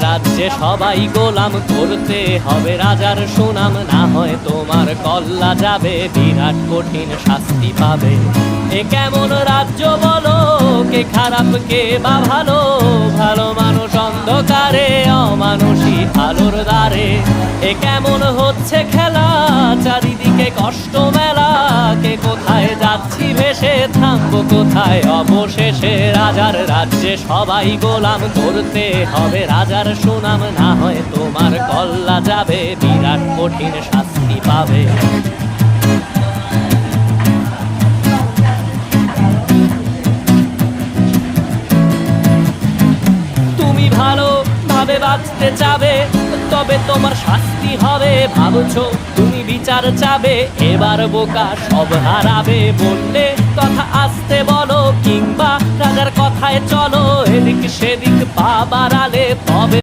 রাজ্যে সবাই গোলাম, করতে হবে রাজার সুনাম, না হয় তোমার কল্লা যাবে, বিরাট কঠিন শাস্তি পাবে। এ কেমন রাজ্য বলো, কে খারাপ কে বা ভালো, ভালো মানুষ অন্ধকারে, অমানুষী আলোর দ্বারে। এ কেমন হচ্ছে খেলা, চারিদিকে কষ্ট মেলা, কে কোথায় যাচ্ছি ভেসে, থামবো কোথায় অবশেষে। রাজার রাজ্যে সবাই গোলাম, করতে হবে রাজার সুনাম, না হয় তোমার কল্লা যাবে, বিরাট কঠিন শাস্তি পাবে। তুমি ভালো ভাবে বাঁচতে চাবে, তবে তোমার শাস্তি হবে। ভাবছো তুমি বিচার চাবে, এবার বোকা সব হারাবে। বললে কথা আসতে বলো, কিংবা রাজার কথায় চলো, এদিক সেদিক পা বাড়ালে তবে